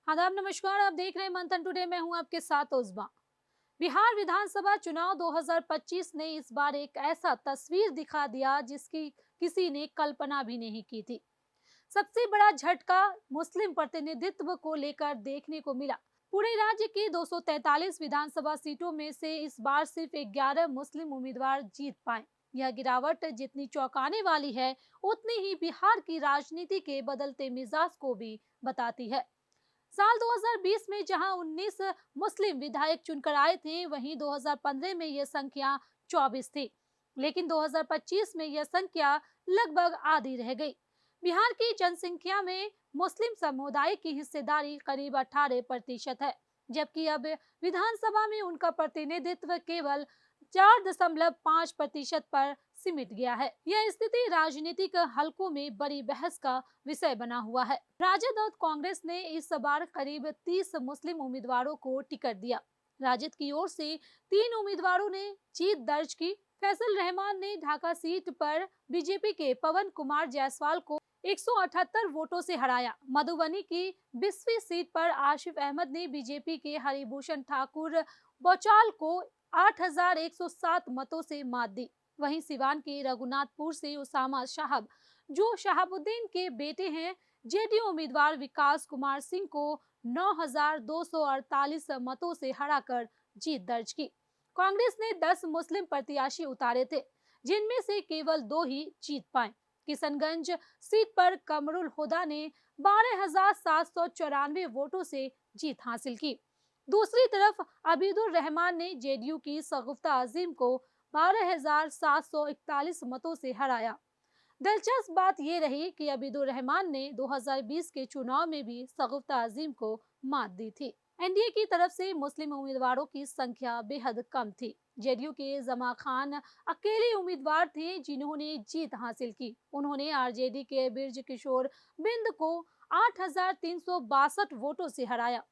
आदाब नमस्कार, आप देख रहे हैं मंथन टुडे। मैं हूं आपके साथ उज़मा। बिहार विधानसभा चुनाव 2025 ने इस बार एक ऐसा तस्वीर दिखा दिया जिसकी किसी ने कल्पना भी नहीं की थी। सबसे बड़ा झटका मुस्लिम प्रतिनिधित्व को लेकर देखने को मिला। पूरे राज्य की 243 विधानसभा सीटों में से इस बार सिर्फ 11 मुस्लिम उम्मीदवार जीत पाए। यह गिरावट जितनी चौंकाने वाली है, उतनी ही बिहार की राजनीति के बदलते मिजाज को भी बताती है। साल 2020 में जहां 19 मुस्लिम विधायक चुनकर आए थे, वहीं 2015 में यह संख्या 24 थी। लेकिन 2025 में यह संख्या लगभग आधी रह गई। बिहार की जनसंख्या में मुस्लिम समुदाय की हिस्सेदारी करीब 18% है, जबकि अब विधानसभा में उनका प्रतिनिधित्व केवल 4.5% पर सिमट गया है। यह स्थिति राजनीतिक हलकों में बड़ी बहस का विषय बना हुआ है। राजद और कांग्रेस ने इस बार करीब 30 मुस्लिम उम्मीदवारों को टिकट दिया। राजद की ओर से 3 उम्मीदवारों ने जीत दर्ज की। फैसल रहमान ने ढाका सीट पर बीजेपी के पवन कुमार जायसवाल को 178 वोटों से हराया। मधुबनी की 20वीं सीट पर आशिफ अहमद ने बीजेपी के हरिभूषण ठाकुर बौचाल को 8107 मतों से मात दी। वहीं सिवान के रघुनाथपुर से उसामा साहब, जो शहाबुद्दीन के बेटे हैं, जेडीयू उम्मीदवार विकास कुमार सिंह को 9248 मतों से हराकर जीत दर्ज की। कांग्रेस ने 10 मुस्लिम प्रत्याशी उतारे थे, जिनमें से केवल 2 ही जीत पाए। किशनगंज सीट पर कमरुल हुदा ने 12,794 वोटों से जीत हासिल की। दूसरी तरफ अबीदुर रहमान ने जेडीयू की शगुफ्ता अजीम को 12,741 मतों से हराया। दिलचस्प बात यह रही कि अबीदुर रहमान ने 2020 के चुनाव में भी शगुफ्ता अजीम को मात दी थी। एनडीए की तरफ से मुस्लिम उम्मीदवारों की संख्या बेहद कम थी। जेडीयू के जमा खान अकेले उम्मीदवार थे जिन्होंने जीत हासिल की। उन्होंने आरजेडी के बिरज किशोर बिंद को 8,362 वोटों से हराया।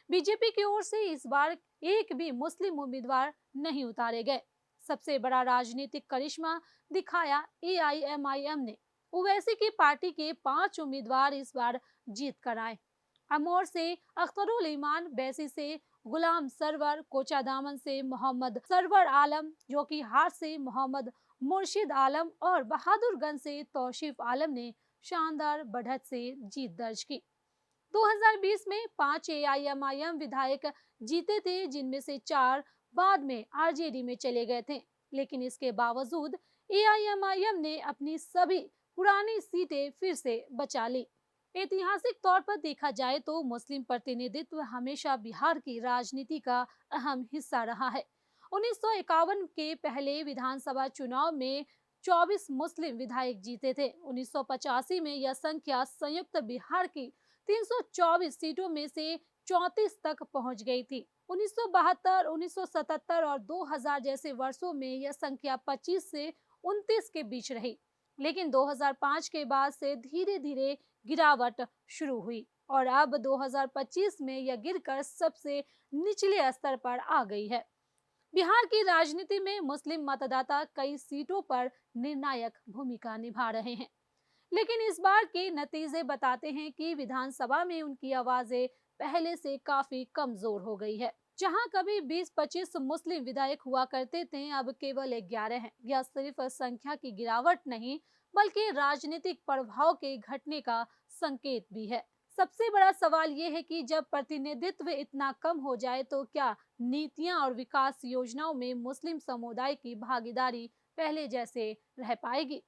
बीजेपी की ओर से इस बार एक भी मुस्लिम उम्मीदवार नहीं उतारे गए। सबसे बड़ा राजनीतिक करिश्मा दिखाया एआईएमआईएम ने। ओवैसी की पार्टी के 5 उम्मीदवार इस बार जीत कर आए। अमौर से अख्तरुल ईमान, बैसी से गुलाम सरवर, कोचादामन से मोहम्मद सरवर आलम, जोकीहाट से मोहम्मद मुर्शिद आलम और बहादुरगंज से तौसीफ आलम ने शानदार बढ़त से जीत दर्ज की। 2020 में 5 एआईएमआईएम विधायक जीते थे, जिनमें से 4 बाद में आरजेडी में चले गए थे। लेकिन इसके बावजूद एआईएमआईएम ने अपनी सभी पुरानी सीटें फिर से बचा ली। ऐतिहासिक तौर पर देखा जाए तो मुस्लिम प्रतिनिधित्व हमेशा बिहार की राजनीति का अहम हिस्सा रहा है। 1951 के पहले विधानसभा चुनाव में 24 मुस्लिम विधायक जीते थे। 1985 में यह संख्या संयुक्त बिहार की 324 सीटों में से 34 तक पहुंच गई थी। 1972, 1977 और 2000 जैसे वर्षों में यह संख्या 25 से 29 के बीच रही। लेकिन 2005 के बाद से धीरे धीरे गिरावट शुरू हुई और अब 2025 में यह गिरकर सबसे निचले स्तर पर आ गई है। बिहार की राजनीति में मुस्लिम मतदाता कई सीटों पर निर्णायक भूमिका निभा रहे हैं, लेकिन इस बार के नतीजे बताते हैं कि विधानसभा में उनकी आवाजें पहले से काफी कमजोर हो गई है। जहां कभी 20-25 मुस्लिम विधायक हुआ करते थे, अब केवल 11 हैं। यह सिर्फ संख्या की गिरावट नहीं, बल्कि राजनीतिक प्रभाव के घटने का संकेत भी है। सबसे बड़ा सवाल यह है कि जब प्रतिनिधित्व इतना कम हो जाए तो क्या नीतियां और विकास योजनाओं में मुस्लिम समुदाय की भागीदारी पहले जैसे रह पाएगी?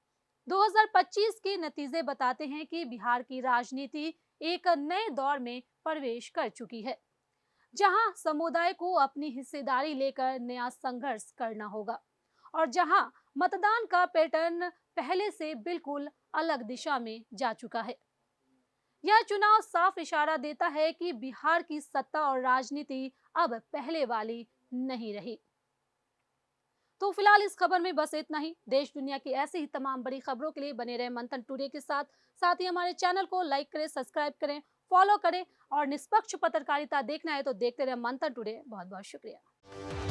2025 के नतीजे बताते हैं कि बिहार की राजनीति एक नए दौर में प्रवेश कर चुकी है, जहां समुदाय को अपनी हिस्सेदारी लेकर नया संघर्ष करना होगा और जहां मतदान का पैटर्न पहले से बिल्कुल अलग दिशा में जा चुका है। यह चुनाव साफ इशारा देता है कि बिहार की सत्ता और राजनीति अब पहले वाली नहीं रही। तो फिलहाल इस खबर में बस इतना ही। देश दुनिया की ऐसी ही तमाम बड़ी खबरों के लिए बने रहे मंथन टुडे के साथ। साथ ही हमारे चैनल को लाइक करें, सब्सक्राइब करें, फॉलो करें और निष्पक्ष पत्रकारिता देखना है तो देखते रहे मंथन टुडे। बहुत बहुत शुक्रिया।